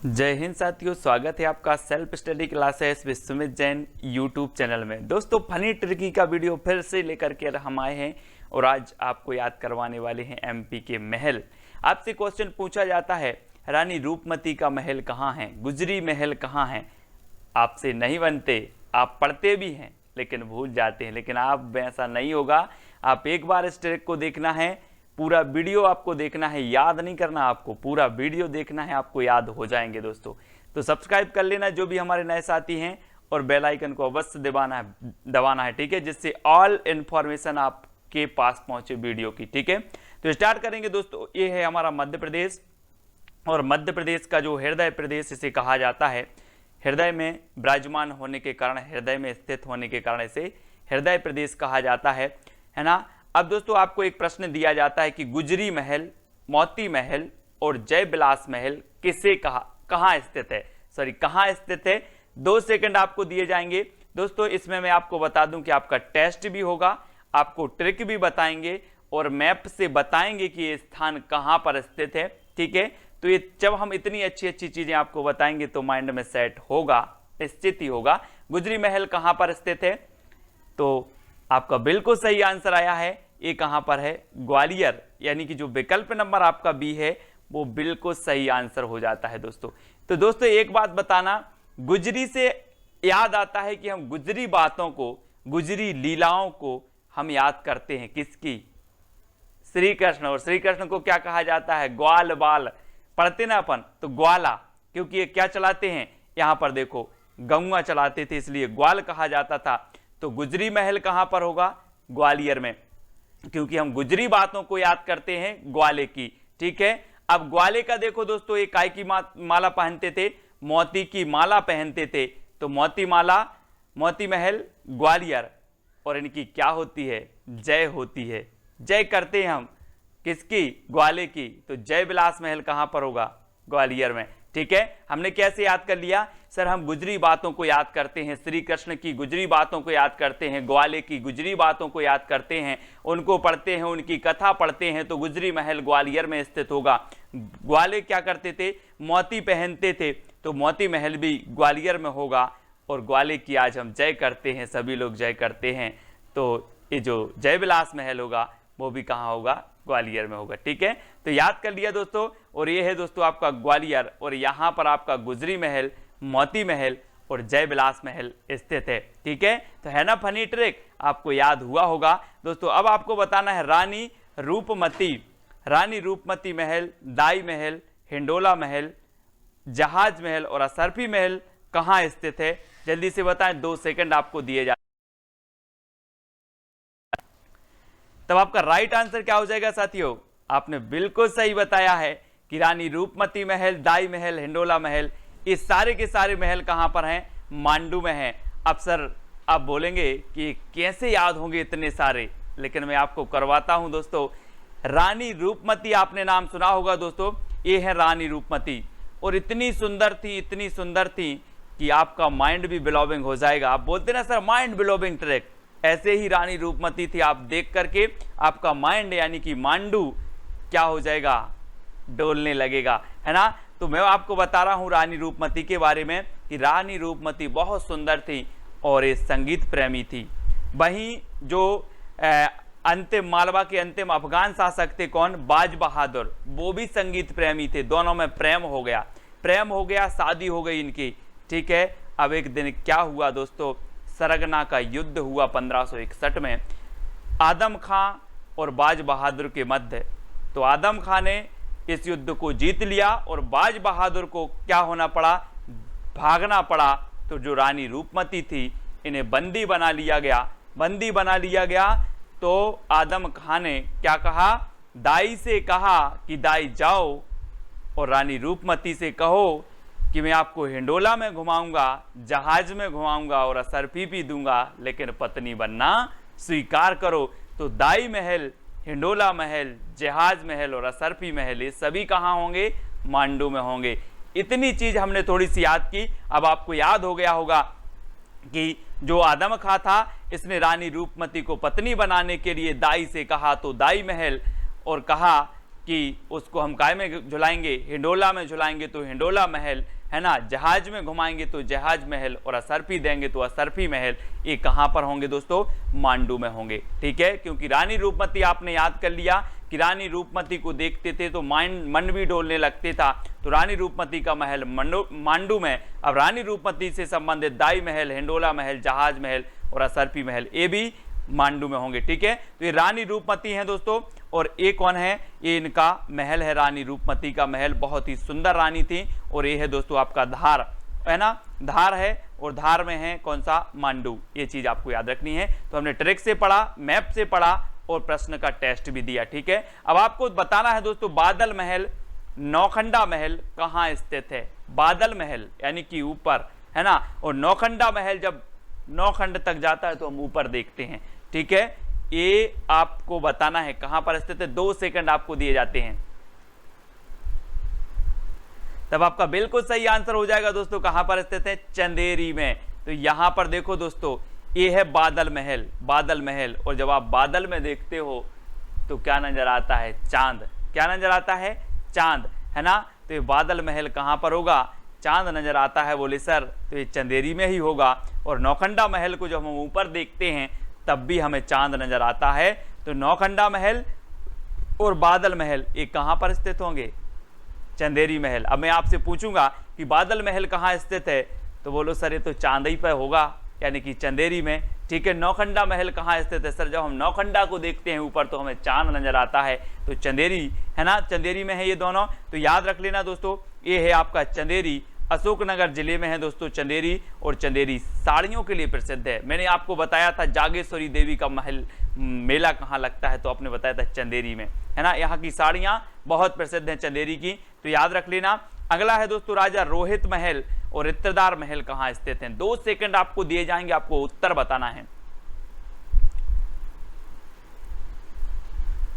जय हिंद साथियों, स्वागत है आपका self study classes with Sumit Jain YouTube channel में। दोस्तों, फनी ट्रिकी का वीडियो फिर से लेकर के हम आए हैं और आज आपको याद करवाने वाले हैं एमपी के महल। आपसे क्वेश्चन पूछा जाता है, रानी रूपमती का महल कहाँ है, गुजरी महल कहाँ है। आपसे नहीं बनते, आप पढ़ते भी हैं लेकिन भूल जाते हैं, लेकिन आप ऐसा नहीं होगा। आप एक बार इस ट्रिक को देखना है, पूरा वीडियो आपको देखना है, याद नहीं करना, आपको पूरा वीडियो देखना है, आपको याद हो जाएंगे दोस्तों। तो सब्सक्राइब कर लेना जो भी हमारे नए साथी हैं और बेल आइकन को अवश्य दबाना है, ठीक है, जिससे ऑल इन्फॉर्मेशन आपके पास पहुंचे वीडियो की, ठीक है। तो स्टार्ट करेंगे दोस्तों। ये है हमारा मध्य प्रदेश और मध्य प्रदेश का जो हृदय प्रदेश इसे कहा जाता है। हृदय में विराजमान होने के कारण, हृदय में स्थित होने के कारण इसे हृदय प्रदेश कहा जाता है ना। अब दोस्तों, आपको एक प्रश्न दिया जाता है कि गुजरी महल, मोती महल और जय विलास महल किसे कहाँ स्थित है, कहाँ स्थित है। 2 सेकंड आपको दिए जाएंगे दोस्तों। इसमें मैं आपको बता दूं कि आपका टेस्ट भी होगा, आपको ट्रिक भी बताएंगे और मैप से बताएंगे कि ये स्थान कहाँ पर स्थित है, ठीक है। तो ये जब हम इतनी अच्छी अच्छी चीजें आपको बताएंगे तो माइंड में सेट होगा, निश्चित ही होगा। गुजरी महल कहाँ पर स्थित है, तो आपका बिल्कुल सही आंसर आया है। ये कहां पर है, ग्वालियर, यानी कि जो विकल्प नंबर आपका बी है वो बिल्कुल सही आंसर हो जाता है दोस्तों। तो दोस्तों, एक बात बताना, गुजरी से याद आता है कि हम गुजरी बातों को, गुजरी लीलाओं को हम याद करते हैं किसकी, श्री कृष्ण। और श्री कृष्ण को क्या कहा जाता है, ग्वाल बाल, पढ़ते ना अपन तो ग्वाला, क्योंकि ये क्या चलाते हैं, यहां पर देखो गौवा चलाते थे, इसलिए ग्वाल कहा जाता था। तो गुजरी महल कहां पर होगा, ग्वालियर में, क्योंकि हम गुजरी बातों को याद करते हैं ग्वाले की, ठीक है। अब ग्वाले का देखो दोस्तों, एक काय की माला पहनते थे, मोती की माला पहनते थे, तो मोती माला, मोती महल ग्वालियर, और इनकी क्या होती है, जय होती है। जय करते हैं हम किसकी, ग्वाले की। तो जय विलास महल कहां पर होगा, ग्वालियर में, ठीक है। हमने कैसे याद कर लिया, सर हम गुजरी बातों को याद करते हैं, श्री कृष्ण की गुजरी बातों को याद करते हैं, ग्वाले की गुजरी बातों को याद करते हैं, उनको पढ़ते हैं, उनकी कथा पढ़ते हैं, तो गुजरी महल ग्वालियर में स्थित होगा। ग्वाले क्या करते थे, मोती पहनते थे, तो मोती महल भी ग्वालियर में होगा। और ग्वाले की आज हम जय करते हैं, सभी लोग जय करते हैं, तो ये जो जय विलास महल होगा वो भी कहाँ होगा, ग्वालियर में होगा, ठीक है। तो याद कर लिया दोस्तों। और ये है दोस्तों आपका ग्वालियर, और यहाँ पर आपका गुजरी महल, मोती महल और जय विलास महल स्थित है, ठीक है। तो है ना फनी ट्रिक, आपको याद हुआ होगा दोस्तों। अब आपको बताना है रानी रूपमती, रानी रूपमती महल, दाई महल, हिंडोला महल, जहाज महल और असरफी महल कहाँ स्थित है, जल्दी से बताएं, 2 सेकंड आपको दिए जाते। तब आपका राइट आंसर क्या हो जाएगा साथियों, आपने बिल्कुल सही बताया है कि रानी रूपमती महल, दाई महल, हिंडोला महल, ये सारे के सारे महल कहां पर हैं, मांडू में हैं। अब सर आप बोलेंगे कि कैसे याद होंगे इतने सारे, लेकिन मैं आपको करवाता हूं दोस्तों। रानी रूपमती आपने नाम सुना होगा दोस्तों, ये है रानी रूपमती, और इतनी सुंदर थी, इतनी सुंदर थी कि आपका माइंड भी ब्लोविंग हो जाएगा। आप बोलते ना सर माइंड ब्लोविंग ट्रिक, ऐसे ही रानी रूपमती थी। आप देख करके आपका माइंड यानी कि मांडू क्या हो जाएगा, डोलने लगेगा, है ना। तो मैं आपको बता रहा हूं रानी रूपमती के बारे में कि रानी रूपमती बहुत सुंदर थी और ये संगीत प्रेमी थी। वहीं जो अंतिम मालवा के अंतिम अफगान शासक थे कौन, बाज बहादुर, वो भी संगीत प्रेमी थे। दोनों में प्रेम हो गया, शादी हो गई इनकी, ठीक है। अब एक दिन क्या हुआ दोस्तों, सरगना का युद्ध हुआ 1561 में आदम खां और बाज बहादुर के मध्य। तो आदम खां ने इस युद्ध को जीत लिया और बाज बहादुर को क्या होना पड़ा, भागना पड़ा। तो जो रानी रूपमती थी इन्हें बंदी बना लिया गया। तो आदम खां ने क्या कहा, दाई से कहा कि दाई जाओ और रानी रूपमती से कहो कि मैं आपको हिंडोला में घुमाऊंगा, जहाज में घुमाऊंगा और असरफी भी दूंगा, लेकिन पत्नी बनना स्वीकार करो। तो दाई महल, हिंडोला महल, जहाज महल और असरफी महल ये सभी कहाँ होंगे, मांडू में होंगे। इतनी चीज हमने थोड़ी सी याद की। अब आपको याद हो गया होगा कि जो आदम खां था इसने रानी रूपमती को पत्नी बनाने के लिए दाई से कहा, तो दाई महल, और कहा कि उसको हम काय में झुलाएंगे, हिंडोला में झुलाएंगे तो हिंडोला महल, है ना, जहाज में घुमाएंगे तो जहाज महल, और असरफी देंगे तो असरफी महल। ये कहाँ पर होंगे दोस्तों? मांडू में होंगे। ठीक है, क्योंकि रानी रूपमती आपने याद कर लिया कि रानी रूपमती को देखते थे तो मन भी डोलने लगते था, तो रानी रूपमती का महल मांडू में। अब रानी रूपमती से संबंधित दाई महल, हिंडोला महल, जहाज महल और असरफी महल, ये भी मांडू में होंगे। ठीक है, तो ये रानी रूपमती हैं दोस्तों। और ये कौन है? ये इनका महल है, रानी रूपमती का महल। बहुत ही सुंदर रानी थी। और ये है दोस्तों आपका धार, है ना, धार है, और धार में है कौन सा? मांडू। ये चीज आपको याद रखनी है। तो हमने ट्रिक से पढ़ा, मैप से पढ़ा और प्रश्न का टेस्ट भी दिया। ठीक है, अब आपको बताना है दोस्तों बादल महल, नौखंडा महल कहाँ स्थित है? बादल महल यानी कि ऊपर, है ना, और नौखंडा महल जब नौखंड तक जाता है तो हम ऊपर देखते हैं। ठीक है, ये आपको बताना है कहां पर स्थित है। 2 सेकंड आपको दिए जाते हैं, तब आपका बिल्कुल सही आंसर हो जाएगा दोस्तों। कहां पर स्थित है? चंदेरी में। तो यहां पर देखो दोस्तों, ये है बादल महल, बादल महल। और जब आप बादल में देखते हो तो क्या नजर आता है? चांद। क्या नजर आता है? चांद, है ना। तो ये बादल महल कहां पर होगा? चांद नजर आता है। बोले सर तो ये चंदेरी में ही होगा। और नौखंडा महल को जब हम ऊपर देखते हैं तब भी हमें चांद नजर आता है। तो नौखंडा महल और बादल महल ये कहां पर स्थित होंगे? चंदेरी महल। अब मैं आपसे पूछूंगा कि बादल महल कहां स्थित है, तो बोलो सर ये तो चांदई पर होगा, यानी कि चंदेरी में। ठीक है, नौखंडा महल कहाँ स्थित है? सर जब हम नौखंडा को देखते हैं ऊपर तो हमें चांद नजर आता है, तो चंदेरी, है ना, चंदेरी में है ये दोनों। तो याद रख लेना दोस्तों, ये है आपका चंदेरी, अशोकनगर जिले में है दोस्तों चंदेरी। और चंदेरी साड़ियों के लिए प्रसिद्ध है। मैंने आपको बताया था जागेश्वरी देवी का महल मेला कहाँ लगता है, तो आपने बताया था चंदेरी में, है ना। यहाँ की साड़ियाँ बहुत प्रसिद्ध हैं चंदेरी की, तो याद रख लेना। अगला है दोस्तों राजा रोहित महल और इत्रदार महल कहाँ स्थित हैं? 2 सेकंड आपको दिए जाएंगे, आपको उत्तर बताना है।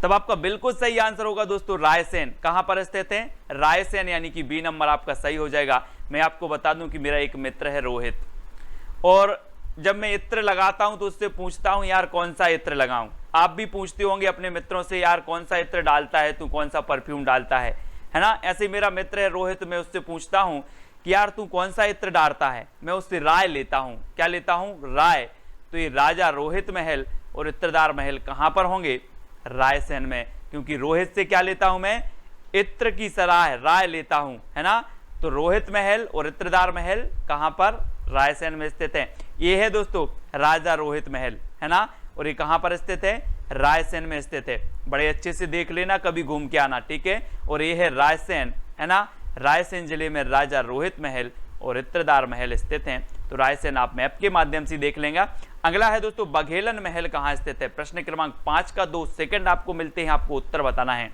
तब आपका बिल्कुल सही आंसर होगा दोस्तों रायसेन। कहां पर स्थित है? रायसेन, यानी कि बी नंबर आपका सही हो जाएगा। मैं आपको बता दूं कि मेरा एक मित्र है रोहित, और जब मैं इत्र लगाता हूं तो उससे पूछता हूं यार कौन सा इत्र लगाऊं। आप भी पूछते होंगे अपने मित्रों से यार कौन सा इत्र डालता है तू, कौन सा परफ्यूम डालता है ना। ऐसे मेरा मित्र है रोहित, मैं उससे पूछता हूं कि यार तू कौन सा इत्र डालता है, मैं उससे राय लेता हूं। क्या लेता हूं? राय। तो ये राजा रोहित महल और इत्रदार महल कहां पर होंगे? रायसेन में। क्योंकि रोहित से क्या लेता हूं मैं? इत्र की सलाह, राय लेता हूं, है ना। तो रोहित महल और इत्रदार महल कहां पर? रायसेन में स्थित है। ये है दोस्तों राजा रोहित महल, है ना, और ये कहां पर स्थित है? रायसेन में स्थित है। बड़े अच्छे से देख लेना, कभी घूम के आना, ठीक है। और ये है रायसेन, है ना, रायसेन जिले में राजा रोहित महल और इत्रदार महल स्थित हैं। तो रायसेन आप मैप के माध्यम से देख लेंगे। अगला है दोस्तों बघेलन महल कहां स्थित है? प्रश्न क्रमांक 5 का 2 सेकंड आपको मिलते हैं, आपको उत्तर बताना है।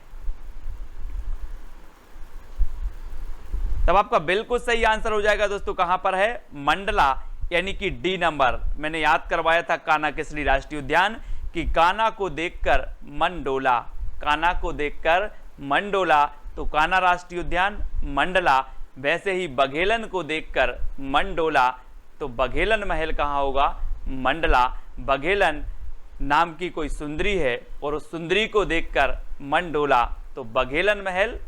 तब आपका बिल्कुल सही आंसर हो जाएगा दोस्तों, कहां पर है? मंडला, यानी कि डी नंबर। मैंने याद करवाया था कान्हा किसली राष्ट्रीय उद्यान कि कान्हा को देखकर मन डोला, कान्हा को देखकर मन डोला, तो कान्हा राष्ट्रीय उद्यान मंडला। वैसे ही बघेलन को देखकर मन डोला, तो बघेलन महल कहां होगा? मंडला। बघेलन नाम की कोई सुंदरी है और उस सुंदरी को देखकर मन डोला, तो बघेलन महल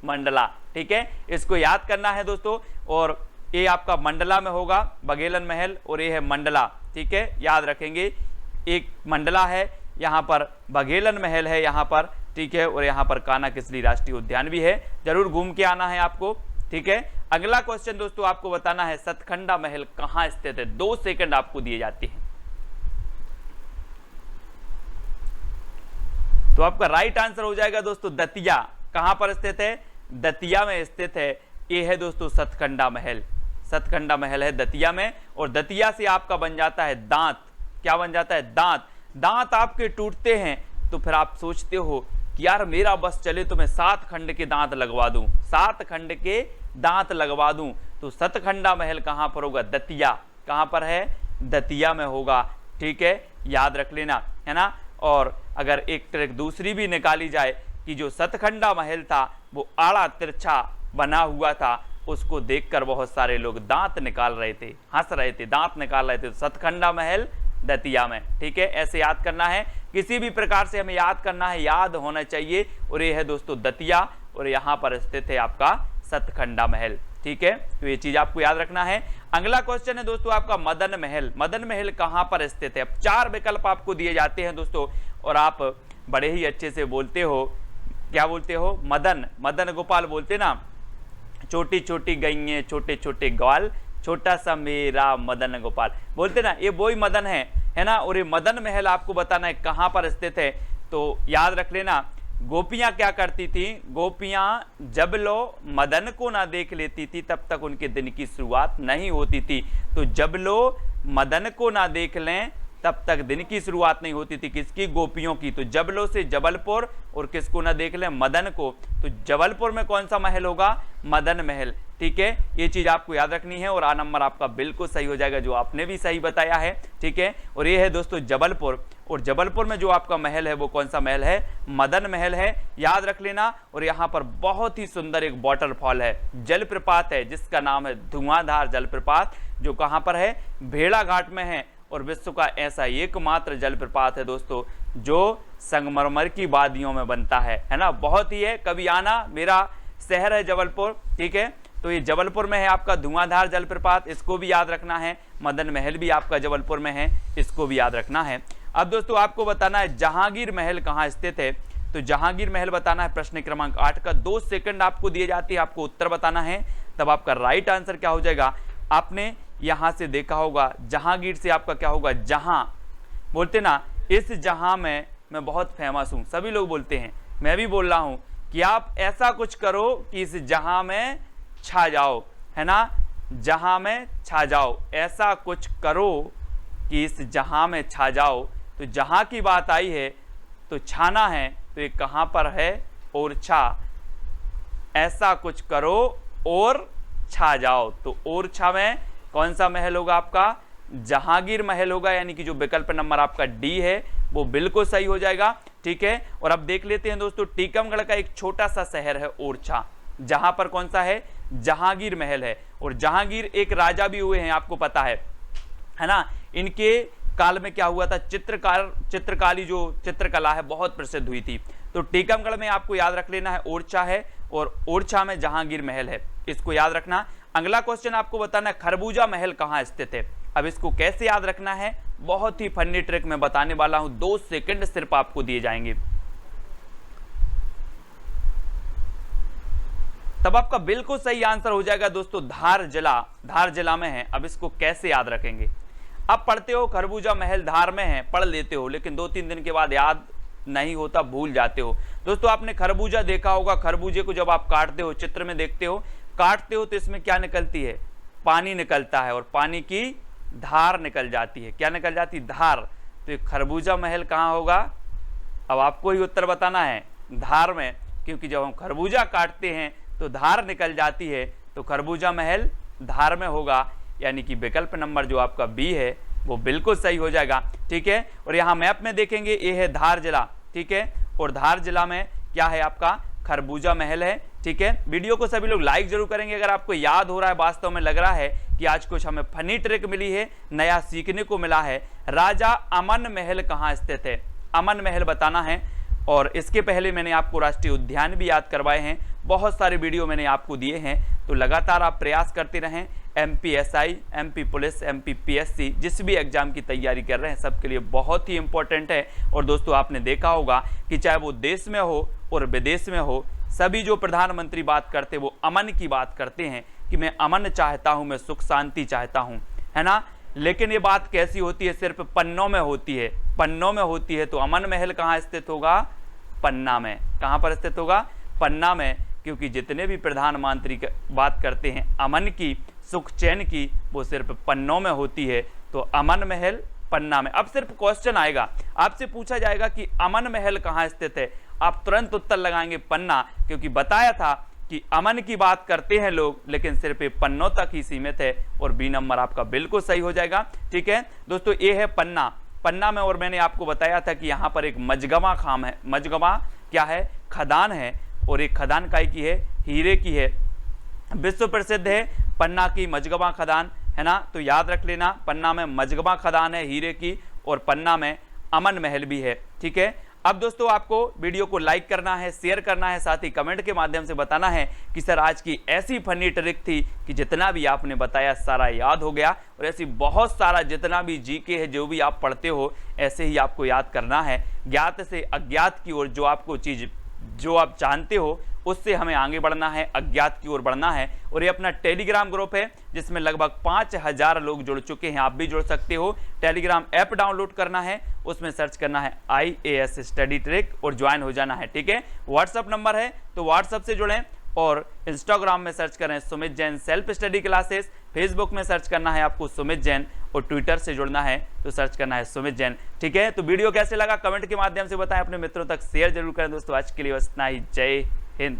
मंडला। ठीक है, इसको याद करना है दोस्तों। और ये आपका मंडला में होगा बघेलन महल, और ये है मंडला। ठीक है, याद रखेंगे, एक मंडला है, यहाँ पर बघेलन महल है यहाँ पर, ठीक है, और यहाँ पर कान्हा किसली राष्ट्रीय उद्यान भी है। जरूर घूम के आना है आपको, ठीक है। अगला क्वेश्चन दोस्तों आपको बताना है सतखंडा महल कहां स्थित है? 2 सेकंड आपको दिए जाते हैं। तो आपका राइट आंसर हो जाएगा दोस्तों दतिया। कहां पर स्थित है? दतिया में स्थित है। ये है दोस्तों सतखंडा महल, सतखंडा महल है दतिया में। और दतिया से आपका बन जाता है दांत। क्या बन जाता है? दांत। दांत आपके टूटते हैं तो फिर आप सोचते हो कि यार मेरा बस चले तो मैं 7 खंड के दांत लगवा दूं, 7 खंड के दांत लगवा दूं। तो सतखंडा महल कहां पर होगा? दतिया। कहां पर है? दतिया में होगा। ठीक है, याद रख लेना, है ना। और अगर एक ट्रिक दूसरी भी निकाली जाए कि जो सतखंडा महल था वो आड़ा तिरछा बना हुआ था, उसको देखकर बहुत सारे लोग दांत निकाल रहे थे, हंस रहे थे, दांत निकाल रहे थे। तो सतखंडा महल दतिया में। ठीक है, ऐसे याद करना है। किसी भी प्रकार से हमें याद करना है, याद होना चाहिए। और ये है दोस्तों दतिया, और यहाँ पर स्थित है आपका सतखंडा महल। ठीक है, तो ये चीज आपको याद रखना है। अगला क्वेश्चन है दोस्तों आपका मदन महल। मदन महल कहां पर स्थित है? अब 4 विकल्प आपको दिए जाते हैं दोस्तों, और आप बड़े ही अच्छे से बोलते हो। क्या बोलते हो? मदन, मदन गोपाल बोलते ना, छोटी छोटी गईए छोटे छोटे ग्वाल, छोटा सा मेरा मदन गोपाल बोलते ना, ये वही मदन है ना। और ये मदन महल आपको बताना है कहां पर स्थित है। तो याद रख लेना, गोपियां क्या करती थी? गोपियां जब लो मदन को ना देख लेती थी तब तक उनके दिन की शुरुआत नहीं होती थी। तो जब लो मदन को ना देख लें तब तक दिन की शुरुआत नहीं होती थी। किसकी? गोपियों की। तो जबलो से जबलपुर, और किसको ना देख लें? मदन को। तो जबलपुर में कौन सा महल होगा? मदन महल। ठीक है, ये चीज आपको याद रखनी है, और आ नंबर आपका बिल्कुल सही हो जाएगा, जो आपने भी सही बताया है। ठीक है, और ये है दोस्तों जबलपुर, और जबलपुर में जो आपका महल है वो कौन सा महल है? मदन महल है, याद रख लेना। और यहाँ पर बहुत ही सुंदर एक वाटरफॉल है, जलप्रपात है, जिसका नाम है धुआंधार जलप्रपात, जो कहाँ पर है? भेड़ाघाट में है। और विश्व का ऐसा एकमात्र जलप्रपात है दोस्तों जो संगमरमर की वादियों में बनता है ना। बहुत ही है, कभी आना, मेरा शहर है जबलपुर। ठीक है, तो ये जबलपुर में है आपका धुआंधार जलप्रपात, इसको भी याद रखना है। मदन महल भी आपका जबलपुर में है, इसको भी याद रखना है। अब दोस्तों आपको बताना है जहांगीर महल कहाँ स्थित है। तो जहांगीर महल बताना है प्रश्न क्रमांक 8 का। 2 सेकंड आपको दिए जाते हैं, आपको उत्तर बताना है, तब आपका राइट आंसर क्या हो जाएगा? आपने यहां से देखा होगा, जहांगीर से आपका क्या होगा? जहां बोलते ना, इस जहां में मैं बहुत फेमस हूं, सभी लोग बोलते हैं, मैं भी बोल रहा हूं कि आप ऐसा कुछ करो कि इस जहां में छा जाओ, है ना। जहां में छा जाओ, ऐसा कुछ करो कि इस जहां में छा जाओ। तो जहां की बात आई है तो छाना है, तो ये कहां पर है? ओरछा। ऐसा कुछ करो और छा जाओ, तो ओरछा में कौन सा महल होगा आपका? जहांगीर महल होगा, यानी कि जो विकल्प नंबर आपका डी है वो बिल्कुल सही हो जाएगा। ठीक है, और अब देख लेते हैं दोस्तों, टीकमगढ़ का एक छोटा सा शहर है ओरछा, जहां पर कौन सा है? जहांगीर महल है। और जहांगीर एक राजा भी हुए हैं, आपको पता है ना। इनके काल में क्या हुआ था? चित्रकारी जो चित्रकला है बहुत प्रसिद्ध हुई थी। तो टीकमगढ़ में आपको याद रख लेना है ओरछा है, और ओरछा में जहांगीर महल है, इसको याद रखना। अगला क्वेश्चन आपको बताना है खरबूजा महल कहां स्थित है। अब इसको कैसे याद रखना है? बहुत ही फनी ट्रिक मैं बताने वाला हूं, 2 सेकंड सिर्फ आपको दिए जाएंगे, तब आपका बिल्कुल सही आंसर हो जाएगा दोस्तों। धार जिला, धार जिला में है। अब इसको कैसे याद रखेंगे? अब पढ़ते हो खरबूजा महल धार में है, पढ़ लेते हो, लेकिन 2-3 दिन के बाद याद नहीं होता, भूल जाते हो। दोस्तों आपने खरबूजा देखा होगा, खरबूजे को जब आप काटते हो, चित्र में देखते हो, काटते हो तो इसमें क्या निकलती है? पानी निकलता है, और पानी की धार निकल जाती है। क्या निकल जाती? धार। तो ये खरबूजा महल कहाँ होगा? अब आपको ही उत्तर बताना है, धार में, क्योंकि जब हम खरबूजा काटते हैं तो धार निकल जाती है, तो खरबूजा महल धार में होगा, यानी कि विकल्प नंबर जो आपका बी है वो बिल्कुल सही हो जाएगा। ठीक है, और यहाँ मैप में देखेंगे, ये है धार जिला। ठीक है, और धार जिला में क्या है आपका? खरबूजा महल है। ठीक है, वीडियो को सभी लोग लाइक जरूर करेंगे अगर आपको याद हो रहा है, वास्तव में लग रहा है कि आज कुछ हमें फनी ट्रिक मिली है, नया सीखने को मिला है। राजा अमन महल कहाँ स्थित है? अमन महल बताना है। और इसके पहले मैंने आपको राष्ट्रीय उद्यान भी याद करवाए हैं, बहुत सारे वीडियो मैंने आपको दिए हैं, तो लगातार आप प्रयास करते रहें। MPSI, MP police, MP PSC, जिस भी एग्जाम की तैयारी कर रहे हैं सबके लिए बहुत ही इंपॉर्टेंट है। और दोस्तों आपने देखा होगा कि चाहे वो देश में हो और विदेश में हो, सभी जो प्रधानमंत्री बात करते हैं वो अमन की बात करते हैं कि मैं अमन चाहता हूं, मैं सुख शांति चाहता हूं, है ना। लेकिन ये बात कैसी होती है? सिर्फ पन्नों में होती है, पन्नों में होती है। तो अमन महल कहाँ स्थित होगा? पन्ना में। कहाँ पर स्थित होगा? पन्ना में, क्योंकि जितने भी प्रधानमंत्री बात करते हैं अमन की, सुख चैन की, वो सिर्फ पन्नों में होती है। तो अमन महल पन्ना में। अब सिर्फ क्वेश्चन आएगा, आपसे पूछा जाएगा कि अमन महल कहाँ स्थित है, आप तुरंत उत्तर लगाएंगे पन्ना, क्योंकि बताया था कि अमन की बात करते हैं लोग, लेकिन सिर्फ पन्नों तक ही सीमित है। और बी नंबर आपका बिल्कुल सही हो जाएगा। ठीक है दोस्तों, ये है पन्ना, पन्ना में। और मैंने आपको बताया था कि यहाँ पर एक मजगवा खाम है। मजगवा क्या है? खदान है, और एक खदान काय की है? हीरे की है। विश्व प्रसिद्ध है पन्ना की मजगवा खदान, है ना। तो याद रख लेना, पन्ना में मजगवा खदान है हीरे की, और पन्ना में अमन महल भी है। ठीक है, अब दोस्तों आपको वीडियो को लाइक करना है, शेयर करना है, साथ ही कमेंट के माध्यम से बताना है कि सर आज की ऐसी फनी ट्रिक थी कि जितना भी आपने बताया सारा याद हो गया, और ऐसी बहुत सारा जितना भी जीके है जो भी आप पढ़ते हो ऐसे ही आपको याद करना है। ज्ञात से अज्ञात की ओर जो आपको चीज़ जो आप जानते हो उससे हमें आगे बढ़ना है, अज्ञात की ओर बढ़ना है। और ये अपना टेलीग्राम ग्रुप है जिसमें लगभग 5000 लोग जुड़ चुके हैं, आप भी जुड़ सकते हो। टेलीग्राम ऐप डाउनलोड करना है, उसमें सर्च करना है IAS स्टडी ट्रिक और ज्वाइन हो जाना है। ठीक है, व्हाट्सअप नंबर है तो व्हाट्सअप से जुड़ें, और इंस्टाग्राम में सर्च करें Sumit Jain self study classes, Facebook में सर्च करना है आपको सुमित जैन, और ट्विटर से जुड़ना है तो सर्च करना है सुमित जैन। ठीक है, तो वीडियो कैसे लगा कमेंट के माध्यम से बताएं, अपने मित्रों तक शेयर जरूर करें। दोस्तों आज के लिए बस इतना ही, जय हिंद।